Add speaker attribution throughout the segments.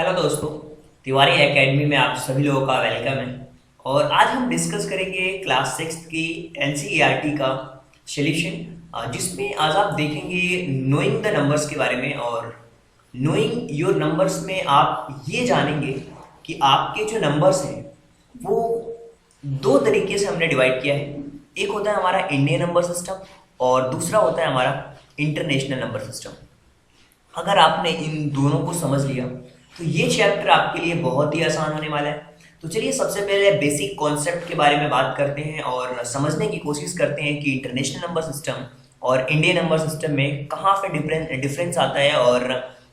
Speaker 1: Hello दोस्तों, Tiwari academy में आप सभी लोगों का वेलकम है। और आज हम डिस्कस करेंगे क्लास सिक्स की एनसीईआरटी का सॉल्यूशन, जिसमें आज आप देखेंगे नोइंग द नंबर्स के बारे में। और नोइंग योर नंबर्स में आप ये जानेंगे कि आपके जो नंबर्स हैं वो दो तरीके से हमने डिवाइड किया है। एक होता है हमारा इंडियन नंबर सिस्टम और दूसरा होता है हमारा इंटरनेशनल नंबर सिस्टम। अगर आपने इन दोनों को समझ लिया तो ये चैप्टर आपके लिए बहुत ही आसान होने वाला है। तो चलिए सबसे पहले बेसिक कॉन्सेप्ट के बारे में बात करते हैं और समझने की कोशिश करते हैं कि इंटरनेशनल नंबर सिस्टम और इंडियन नंबर सिस्टम में कहाँ पे डिफरेंस आता है और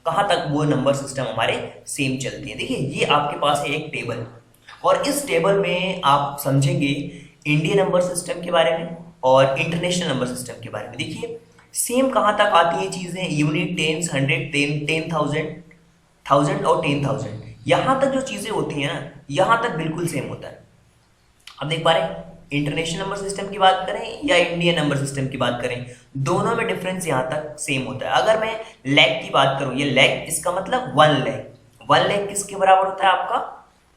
Speaker 1: कहाँ तक वो नंबर सिस्टम हमारे सेम चलते हैं। देखिए, ये आपके पास है एक टेबल और इस टेबल में आप समझेंगे इंडियन नंबर सिस्टम के बारे में और इंटरनेशनल नंबर सिस्टम के बारे में। देखिए सेम कहाँ तक आती है चीज़ें, यूनिट, टेंस, हंड्रेड, 10,000, 1000 और 10,000, यहाँ तक जो चीज़ें होती हैं ना, यहाँ तक बिल्कुल सेम होता है। अब देख पा रहे हैं, इंटरनेशनल नंबर सिस्टम की बात करें या इंडियन नंबर सिस्टम की बात करें, दोनों में डिफरेंस यहाँ तक सेम होता है। अगर मैं लैख की बात करूँ, ये लैख, इसका मतलब 1 लाख। 1 लाख किसके बराबर होता है आपका?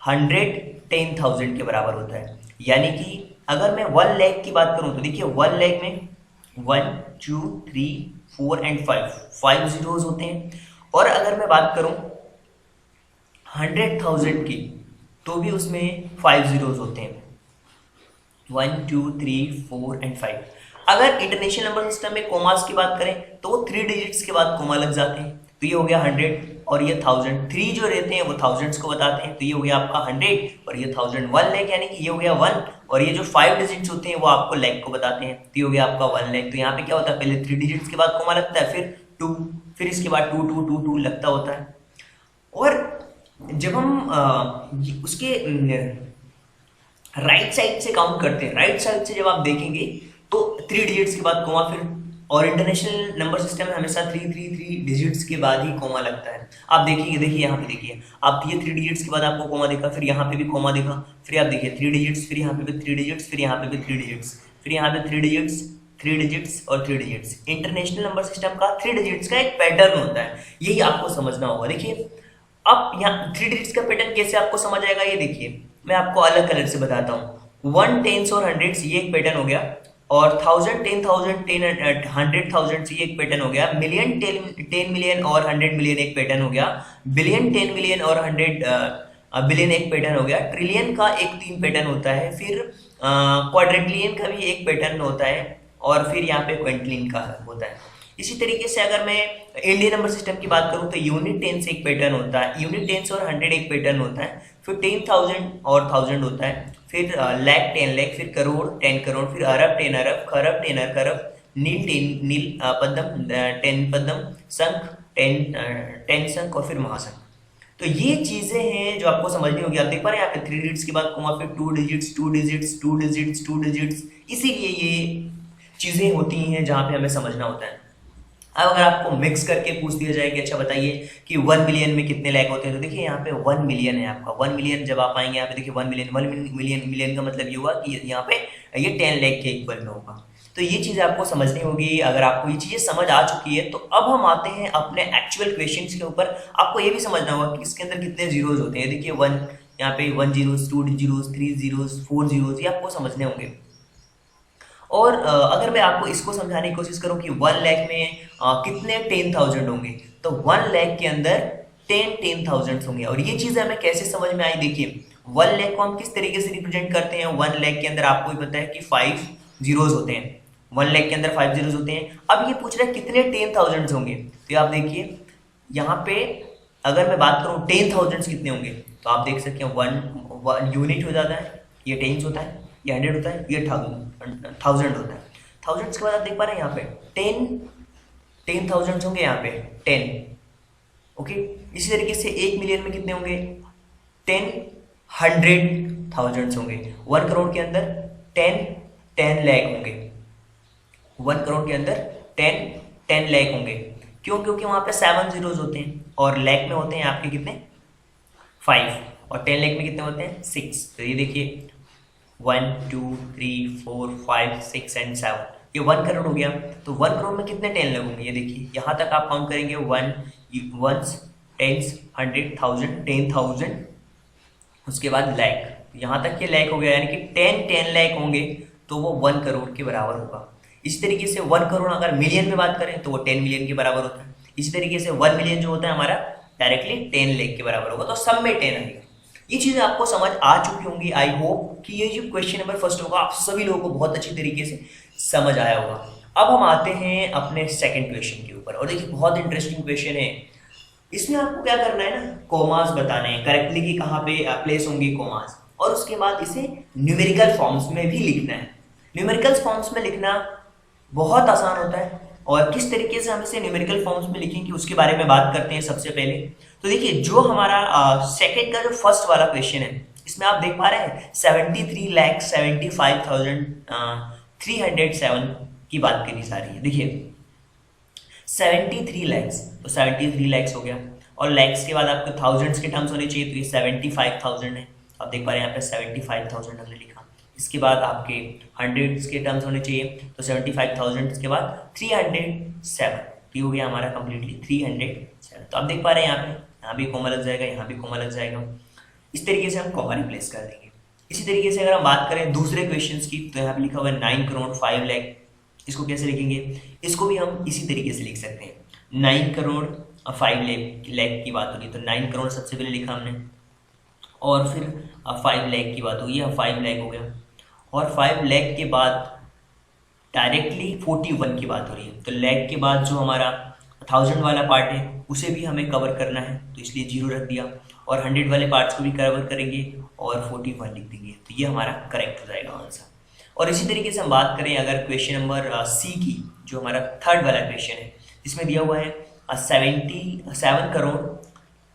Speaker 1: 110,000 के बराबर होता है। यानी कि अगर मैं 1 लाख की बात करूँ तो देखिए 1 लाख में 1 2 3 4 एंड 5 जीरोज होते हैं। और अगर मैं बात करूं 100,000 की तो भी उसमें 5 जीरोज होते हैं, 1 2 3 4 एंड 5। अगर इंटरनेशनल नंबर सिस्टम में कोमास की बात करें तो वो 3 डिजिट्स के बाद कोमा लग जाते हैं। तो ये हो गया 100 और ये 1000, 3 जो रहते हैं वो थाउजेंड्स को बताते हैं। तो ये हो गया आपका 100 और ये 1000, 1 लाख, यानी कि ये हो गया 1 और ये जो 5 डिजिट्स होते हैं वो आपको लाख को बताते हैं। तो ये हो गया आपका 1 लाख। तो यहाँ पे क्या होता है, पहले 3 डिजिट्स के बाद कोमा लगता है, फिर 2, फिर इसके बाद 2 2 2 2 लगता होता है। और जब हम उसके राइट साइड से काउंट करते हैं, राइट साइड से जब आप देखेंगे तो 3 डिजिट्स के बाद कोमा, फिर, और इंटरनेशनल नंबर सिस्टम में हमेशा 3 डिजिट्स के बाद ही कोमा लगता है। आप देखिए, देखिए यहाँ पे देखिए, आप ये 3 डिजिट्स के बाद आपको कोमा देखा, फिर यहाँ पे भी कोमा देखा, फिर आप देखिए 3 डिजिट्स, फिर यहाँ पे भी 3 डिजिट्स, फिर यहाँ पे भी 3 डिजिट्स, फिर यहाँ पे 3 डिजिट्स, 3 डिजिट्स और 3 डिजिट्स। इंटरनेशनल नंबर सिस्टम का 3 डिजिट्स का एक पैटर्न होता है, यही आपको समझना होगा। देखिए अब यहाँ 3 डिजिट्स का पैटर्न कैसे आपको समझ आएगा, ये देखिए मैं आपको अलग कलर से बताता हूँ। 1 टेंस और हंड्रेड्स, ये एक पैटर्न हो गया, और 1000 10,000 100,000 ये एक पैटर्न हो गया। मिलियन 10 मिलियन और 100 मिलियन एक पैटर्न हो गया। बिलियन 10 मिलियन और 100 बिलियन एक पैटर्न हो गया। ट्रिलियन का एक 3 पैटर्न होता है, फिर क्वाड्रिलियन का भी एक पैटर्न होता है, और फिर यहाँ पे क्विंटलियन का होता है। इसी तरीके से अगर मैं इंडियन नंबर सिस्टम की बात करूं तो यूनिट टेंस एक पैटर्न होता है, यूनिट टेंस और 100 एक पैटर्न होता है, फिर 10,000 और 1000 होता है, फिर लाख 10 लाख, फिर करोड़ 10 करोड़, फिर अरब 10 अरब, खरब 10 खरब, नील 10 नील, पद्म 10 पद्म, शंख 10 शंख और फिर महाशंख। तो ये चीजें हैं जो आपको समझनी होगी। आप देख पा रहे हैं यहाँ पे 3 डिजिट्स के बाद कोमा, फिर 2 डिजिट्स 2 डिजिट्स 2 डिजिट्स 2 डिजिट्स। इसीलिए ये चीजें होती हैं जहाँ पे हमें समझना होता है। अब अगर आपको मिक्स करके पूछ दिया जाए कि अच्छा बताइए कि 1 मिलियन में कितने लाख होते हैं, तो देखिए यहाँ पे 1 मिलियन है आपका। 1 मिलियन जब आप आएंगे यहाँ पे देखिए 1 मिलियन का मतलब ये हुआ कि यहाँ पे ये 10 लाख के इक्वल में होगा। तो ये चीज़ आपको समझनी होगी। अगर आपको ये चीज़ें समझ आ चुकी है तो अब हम आते हैं अपने एक्चुअल क्वेश्चन के ऊपर। आपको ये भी समझना होगा कि इसके अंदर कितने जीरोज होते हैं। देखिए 1, यहाँ पे 1 जीरोज, 2 जीरोज, 3 जीरोज, 4 जीरोज, ये आपको समझने होंगे। और अगर मैं आपको इसको समझाने की कोशिश करूं कि 1 लाख में कितने 10,000 होंगे, तो 1 लाख के अंदर 10,000 होंगे। और ये चीज़ हमें कैसे समझ में आई, देखिए 1 लाख को हम किस तरीके से रिप्रेजेंट करते हैं। 1 लाख के अंदर आपको भी पता है कि 5 जीरोज होते हैं, 1 लाख के अंदर 5 जीरोज होते हैं। अब ये पूछ रहा है कितने 10,000 होंगे, तो आप देखिए यहाँ पे अगर मैं बात करूँ 10,000 कितने होंगे, तो आप देख सकते हैं 1 यूनिट हो जाता है, ये टेंस होता है, ये 100 होता है, ये 1000 होता है। थाउजेंड्स के बाद आप देख पा रहे हैं यहाँ पे 10,000 होंगे, यहाँ पे 10। ओके, इसी तरीके से 1 मिलियन में कितने होंगे, 100,000 होंगे। 1 करोड़ के अंदर 10 लाख होंगे। 1 करोड़ के अंदर 10 लाख होंगे। क्यों? क्योंकि वहाँ पे 7 जीरोज होते हैं और लाख में होते हैं आपके कितने, 5, और 10 लाख में कितने होते हैं, 6। तो ये देखिए 1 2 3 4 5 6 एंड 7, ये 1 करोड़ हो गया। तो 1 करोड़ में कितने 10 लगेंगे, ये देखिए यहाँ तक आप काउंट करेंगे 1 1 टेंस, 100,000, 10,000, उसके बाद लैख, यहाँ तक के लैख हो गया, यानी कि 10 लैख होंगे तो वो 1 करोड़ के बराबर होगा। इसी तरीके से 1 करोड़ अगर मिलियन में बात करें तो वो 10 मिलियन के बराबर होता है। इसी तरीके से 1 मिलियन जो होता है हमारा डायरेक्टली 10 लाख के बराबर होगा, तो सब में 10 आएगा। ये चीजें आपको समझ आ चुकी होंगी। आई होप कि ये जो क्वेश्चन नंबर फर्स्ट होगा आप सभी लोगों को बहुत अच्छी तरीके से समझ आया होगा। अब हम आते हैं अपने सेकंड क्वेश्चन के ऊपर, और देखिए बहुत इंटरेस्टिंग क्वेश्चन है। इसमें आपको क्या करना है ना, कॉमास बताने हैं करेक्टली कि कहाँ पे प्लेस होंगे कॉमास, और उसके बाद इसे न्यूमेरिकल फॉर्म्स में भी लिखना है। न्यूमेरिकल फॉर्म्स में लिखना बहुत आसान होता है, और किस तरीके से हम इसे न्यूमेरिकल फॉर्म्स में लिखेंगे उसके बारे में बात करते हैं सबसे पहले। तो देखिए जो हमारा सेकंड का जो फर्स्ट वाला क्वेश्चन है, इसमें आप देख पा रहे हैं 73,75,307 की बात करी जा रही है। देखिए 73 लैक्स, तो 73 लैक्स हो गया, और लैक्स के बाद आपको थाउजेंड्स के टर्म्स होने चाहिए, तो ये 75,000 है। आप देख पा रहे हैं यहाँ पे 75,000 हमने लिखा। इसके बाद आपके हंड्रेड्स के टर्म्स होने चाहिए, तो 75,000 के बाद 307, ये हो गया हमारा कंप्लीटली 307। तो आप देख पा रहे हैं यहाँ भी कोमा लग जाएगा, यहाँ भी कोमा लग जाएगा। इस तरीके से हम कोमा रिप्लेस कर देंगे। इसी तरीके से अगर हम बात करें दूसरे क्वेश्चन की, तो यहाँ पे लिखा हुआ है 9 करोड़ 5 लाख। इसको कैसे लिखेंगे, इसको भी हम इसी तरीके से लिख सकते हैं। 9 करोड़ 5 लाख की बात होगी, तो 9 करोड़ सबसे पहले लिखा हमने, और फिर 5 लाख की बात होगी, 5 लाख हो गया, और 5 लाख के बाद डायरेक्टली 41 की बात हो रही है, तो लाख के बाद जो हमारा 1000 वाला पार्ट है उसे भी हमें कवर करना है, तो इसलिए 0 रख दिया, और 100 वाले पार्ट्स को भी कवर करेंगे और 41 लिख देंगे, तो ये हमारा करेक्ट हो जाएगा आंसर। और इसी तरीके से हम बात करें अगर क्वेश्चन नंबर सी की, जो हमारा थर्ड वाला क्वेश्चन है, इसमें दिया हुआ है 7 करोड़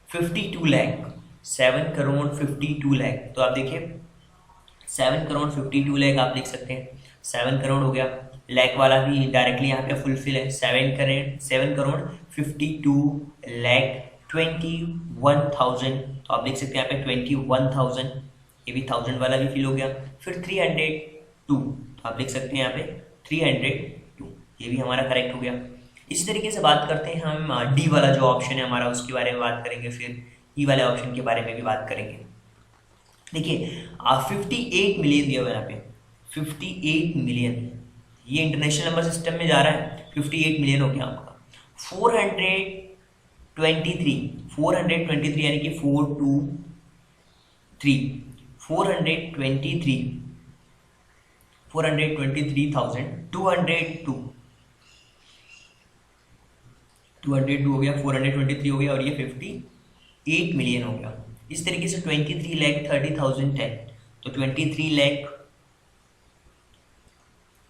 Speaker 1: 52 लाख, 7 करोड़ 52 लाख। तो आप देखिए 7 करोड़ 52 लाख आप लिख सकते हैं, 7 करोड़ हो गया, लाख वाला भी डायरेक्टली यहाँ पे फुलफिल है, 7 करोड़ 52 लाख 21,000, तो आप लिख सकते हैं यहाँ पे 21,000, ये भी 1000 वाला भी फिल हो गया। फिर 302, तो आप लिख सकते हैं यहाँ पे 302, ये भी हमारा करेक्ट हो गया। इसी तरीके से बात करते हैं हम डी वाला जो ऑप्शन है हमारा, उसके बारे में बात करेंगे, फिर ई वाले ऑप्शन के बारे में भी बात करेंगे। देखिए 58 मिलियन दिया हुआ है यहाँ पे, 58 मिलियन, ये इंटरनेशनल नंबर सिस्टम में जा रहा है, 58 मिलियन हो गया आपका। 423 यानी कि 423,202 हो गया, 423 हो गया, और ये 58 मिलियन हो गया। इस तरीके से 23,30,10, तो 23 लाख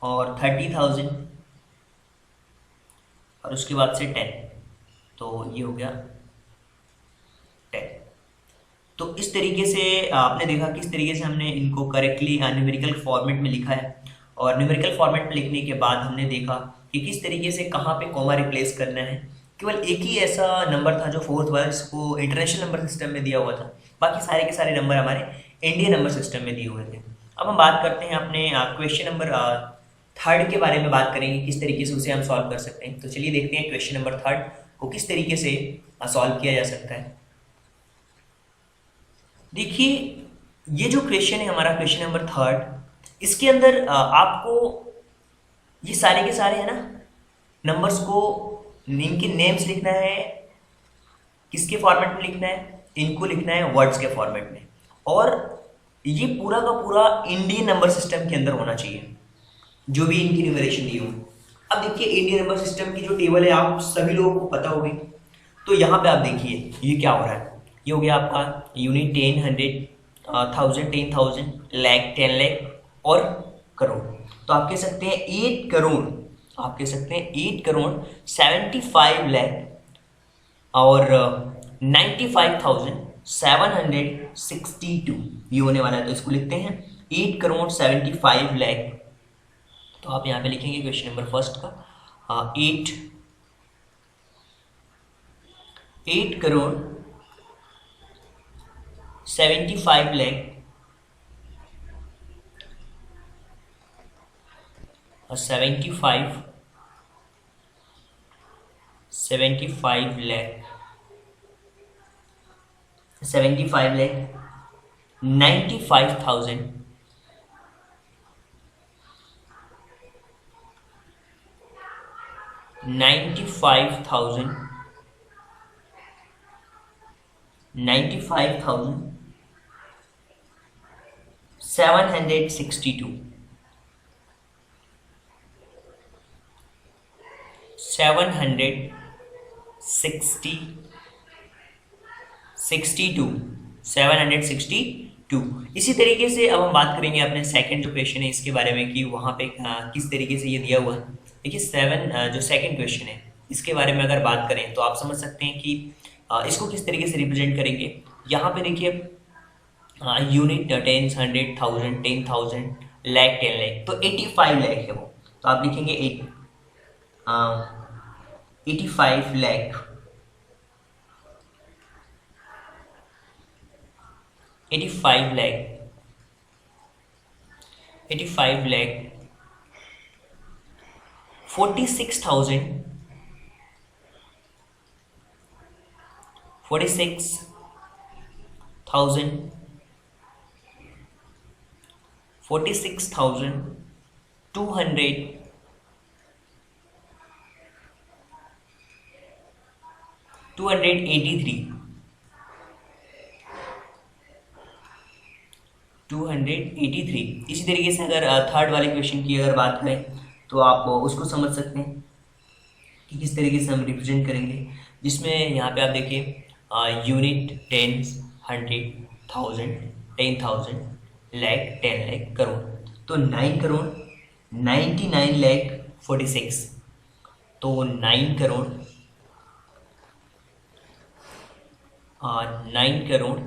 Speaker 1: और 30,000, और उसके बाद से 10, तो ये हो गया 10। तो इस तरीके से आपने देखा किस तरीके से हमने इनको करेक्टली न्यूमेरिकल फॉर्मेट में लिखा है, और न्यूमेरिकल फॉर्मेट में लिखने के बाद हमने देखा कि किस तरीके से कहाँ पे कॉमा रिप्लेस करना है। केवल एक ही ऐसा नंबर था जो फोर्थ वाला, जिसको इंटरनेशनल नंबर सिस्टम में दिया हुआ था, बाकी सारे के सारे नंबर हमारे इंडियन नंबर सिस्टम में दिए हुए थे। अब हम बात करते हैं अपने क्वेश्चन नंबर थर्ड के बारे में बात करेंगे, किस तरीके से उसे हम सॉल्व कर सकते हैं। तो चलिए देखते हैं क्वेश्चन नंबर थर्ड को किस तरीके से सॉल्व किया जा सकता है। देखिए ये जो क्वेश्चन है हमारा क्वेश्चन नंबर थर्ड, इसके अंदर आपको ये सारे के सारे है ना नंबर्स को, इनके नेम्स लिखना है, किसके फॉर्मेट में लिखना है, इनको लिखना है वर्ड्स के फॉर्मेट में, और ये पूरा का पूरा इंडियन नंबर सिस्टम के अंदर होना चाहिए, जो भी इनकी न्यूमरेशन दी हो। अब देखिए इंडियन नंबर सिस्टम की जो टेबल है आप सभी लोगों को पता होगी, तो यहाँ पे आप देखिए ये क्या हो रहा है, ये हो गया आपका यूनिट 10, 100, 1000, 10,000, लाख, 10 लाख और करोड़। तो आप कह सकते हैं 8 करोड़, आप कह सकते हैं 8 करोड़ 75 लाख और 95,762 ये होने वाला है। तो इसको लिखते हैं 8 करोड़ 75 लाख। तो आप यहाँ पे लिखेंगे क्वेश्चन नंबर फर्स्ट का 8 करोड़ 75 लाख और 75 लाख 75 लाख, 95,000, 95,000, 95,000, 762, 760, 62, 762। इसी तरीके से अब हम बात करेंगे अपने सेकंड जो क्वेश्चन है इसके बारे में कि वहाँ पे किस तरीके से ये दिया हुआ है। देखिए जो सेकंड क्वेश्चन है इसके बारे में अगर बात करें तो आप समझ सकते हैं कि इसको किस तरीके से रिप्रेजेंट करेंगे। यहाँ पे देखिए यूनिट, टेंस, 100,000, 10,000, लाख, 10 लाख, तो 85 लाख है वो। तो आप लिखेंगे 85 लाख, 85 लाख, 85 लाख, 46,000, 46,000, 46,200, 283, 283। इसी तरीके से अगर थर्ड वाले क्वेश्चन की अगर बात करें तो आप उसको समझ सकते हैं कि किस तरीके से हम रिप्रेजेंट करेंगे, जिसमें यहाँ पे आप देखिए यूनिट, टेंस, 100,000, 10,000, लाख, 10 लाख, करोड़, तो 9 करोड़, 99 लाख 46, तो 9 करोड़, 9 करोड़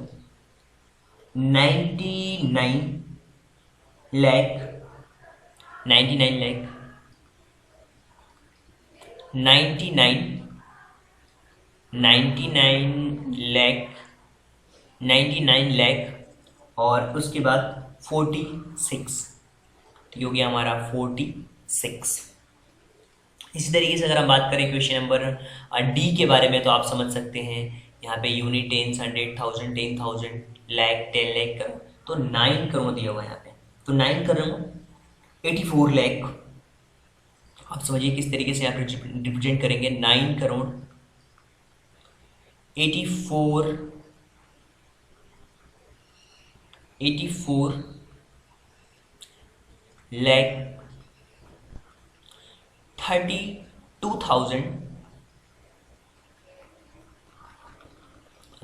Speaker 1: 99 लाख, 99 लाख, 99, 99 लाख, 99 लाख, और उसके बाद 46, तो ये हो गया हमारा 46। इसी तरीके से अगर हम बात करें क्वेश्चन नंबर डी के बारे में तो आप समझ सकते हैं यहाँ पे यूनिट, टेंस, 100,000, 10,000, लाख, 10 लाख, करोड़, तो 9 करोड़ दिया हुआ है यहाँ पे, तो 9 करोड़ 84 लाख। आप समझिए किस तरीके से आप रिप्रेजेंट करेंगे। 9 करोड़ 84 लाख 32,000,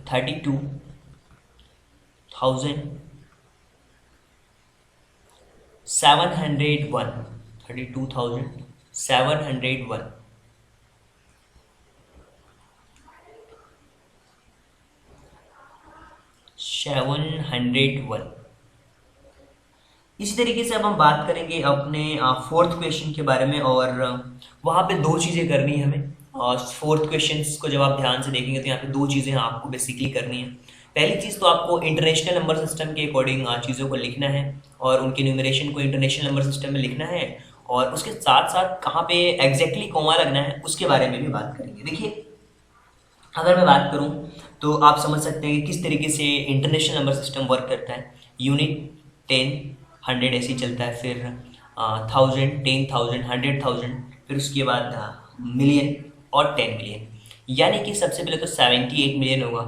Speaker 1: 32,701, 32,701, 701। इसी तरीके से अब हम बात करेंगे अपने फोर्थ क्वेश्चन के बारे में, और वहाँ पे दो चीज़ें करनी है हमें। और फोर्थ क्वेश्चन को जब आप ध्यान से देखेंगे तो यहाँ पे दो चीज़ें आपको बेसिकली करनी है। पहली चीज़ तो आपको इंटरनेशनल नंबर सिस्टम के अकॉर्डिंग चीज़ों को लिखना है और उनके न्यूमरेशन को इंटरनेशनल नंबर सिस्टम में लिखना है, और उसके साथ साथ कहाँ पे एग्जैक्टली कॉमा लगना है उसके बारे में भी बात करेंगे। देखिए अगर मैं बात करूँ तो आप समझ सकते हैं कि किस तरीके से इंटरनेशनल नंबर सिस्टम वर्क करता है। यूनिट, 10, 100 ऐसे ही चलता है, फिर 1000, 10,000, 100,000, फिर उसके बाद मिलियन और 10 मिलियन। यानी कि सबसे पहले तो 78 मिलियन होगा,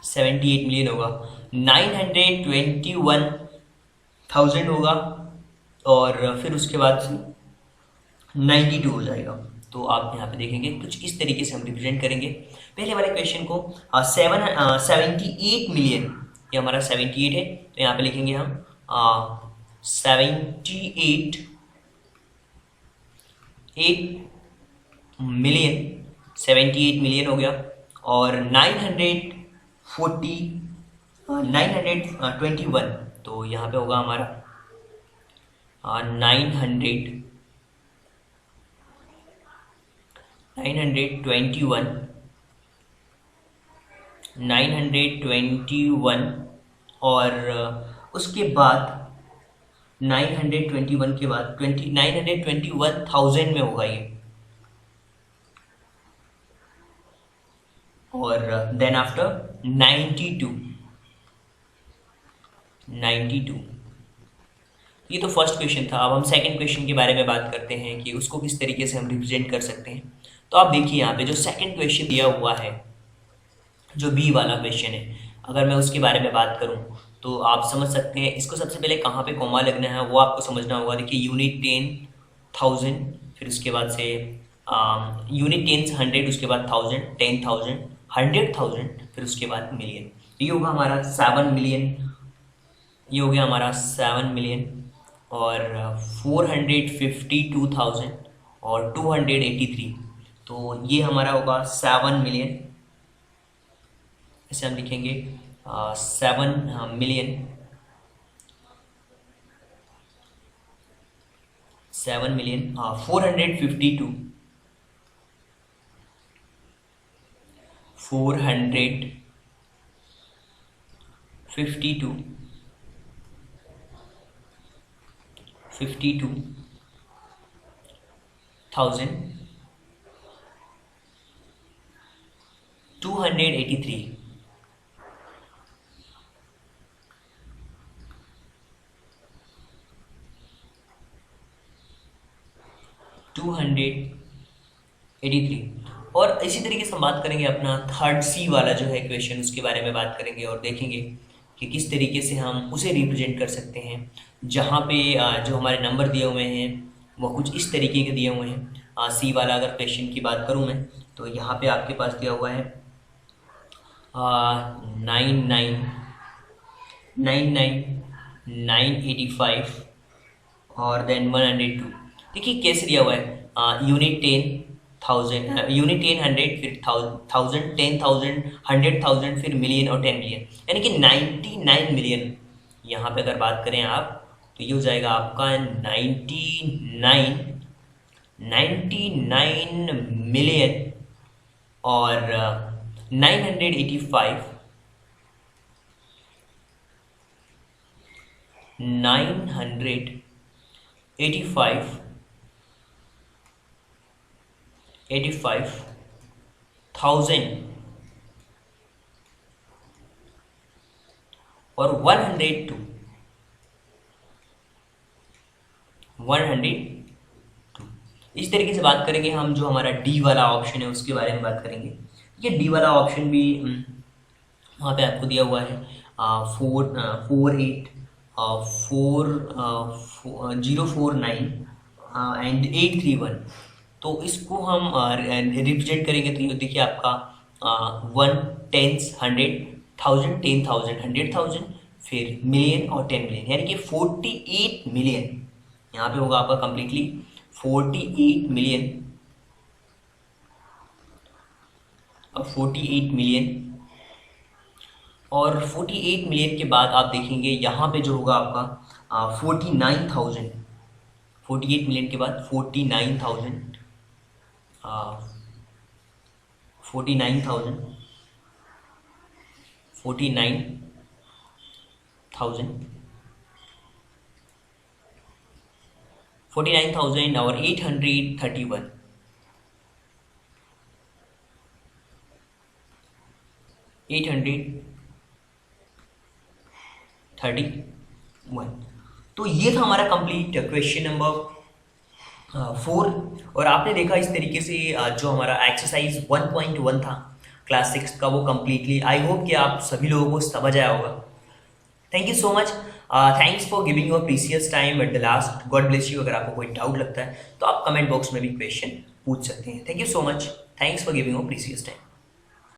Speaker 1: 78 मिलियन होगा, 921,000 होगा, और फिर उसके बाद 92 हो जाएगा। तो आप यहाँ पे देखेंगे कुछ इस तरीके से हम रिप्रेजेंट करेंगे। पहले वाले क्वेश्चन को 78 मिलियन, ये हमारा 78 है, तो यहाँ पे लिखेंगे हम 78 मिलियन, 78 मिलियन हो गया, और 921, तो यहाँ पे होगा हमारा 921, 921, और उसके बाद 921 के बाद 921,000 में होगा ये, और देन आफ्टर 92। ये तो फर्स्ट क्वेश्चन था। अब हम सेकंड क्वेश्चन के बारे में बात करते हैं कि उसको किस तरीके से हम रिप्रेजेंट कर सकते हैं। तो आप देखिए यहाँ पे जो सेकंड क्वेश्चन दिया हुआ है, जो बी वाला क्वेश्चन है, अगर मैं उसके बारे में बात करूँ तो आप समझ सकते हैं इसको सबसे पहले कहाँ पे कॉमा लगना है वो आपको समझना होगा। देखिए यूनिट 10,000, फिर उसके बाद से यूनिट 10 100, उसके बाद 1000, 10,000, 100,000, फिर उसके बाद मिलियन। ये होगा हमारा 7 मिलियन, ये हो गया हमारा 7 मिलियन और 452,000 और 283। तो ये हमारा होगा 7 मिलियन। इसे हम लिखेंगे 7 मिलियन, 7 मिलियन 452 52,000 283। और इसी तरीके से हम बात करेंगे अपना थर्ड सी वाला जो है क्वेश्चन, उसके बारे में बात करेंगे और देखेंगे कि किस तरीके से हम उसे रिप्रेजेंट कर सकते हैं। जहाँ पे जो हमारे नंबर दिए हुए हैं वो कुछ इस तरीके के दिए हुए हैं। सी वाला अगर क्वेश्चन की बात करूँ मैं तो यहाँ पे आपके पास दिया हुआ है 985 और देन 102। देखिए कैसे दिया हुआ है, यूनिट 10,000, यूनिट 10 100, फिर 1000, 10,000, 100,000, फिर मिलियन और 10 मिलियन, यानी कि 99 मिलियन। यहाँ पे अगर बात करें आप तो ये हो जाएगा आपका 99 मिलियन और 985 85,000 और 102। इस तरीके से बात करेंगे हम। जो हमारा डी वाला ऑप्शन है उसके बारे में बात करेंगे। ये डी वाला ऑप्शन भी वहाँ पे आपको दिया हुआ है 049 एंड 831। तो इसको हम रिप्रेजेंट करेंगे तो ये देखिए आपका 1 10 100,000, 10,000, 100,000, फिर मिलियन और 10 मिलियन, यानी कि 48 मिलियन। यहाँ पे होगा आपका कंप्लीटली 48 मिलियन और 48 मिलियन। और 48 मिलियन के बाद आप देखेंगे यहाँ पे जो होगा आपका 49,000। 48 मिलियन के बाद 49,000 और 831। तो ये था हमारा कंप्लीट क्वेश्चन नंबर 4। और आपने देखा इस तरीके से जो हमारा एक्सरसाइज 1.1 था क्लास 6 का वो कम्प्लीटली, आई होप कि आप सभी लोगों को समझ आया होगा। Thank you so much, thanks for giving your precious time at the last. God bless you. अगर आपको कोई डाउट लगता है तो आप कमेंट बॉक्स में भी क्वेश्चन पूछ सकते हैं। Thank you so much, thanks for giving your precious time.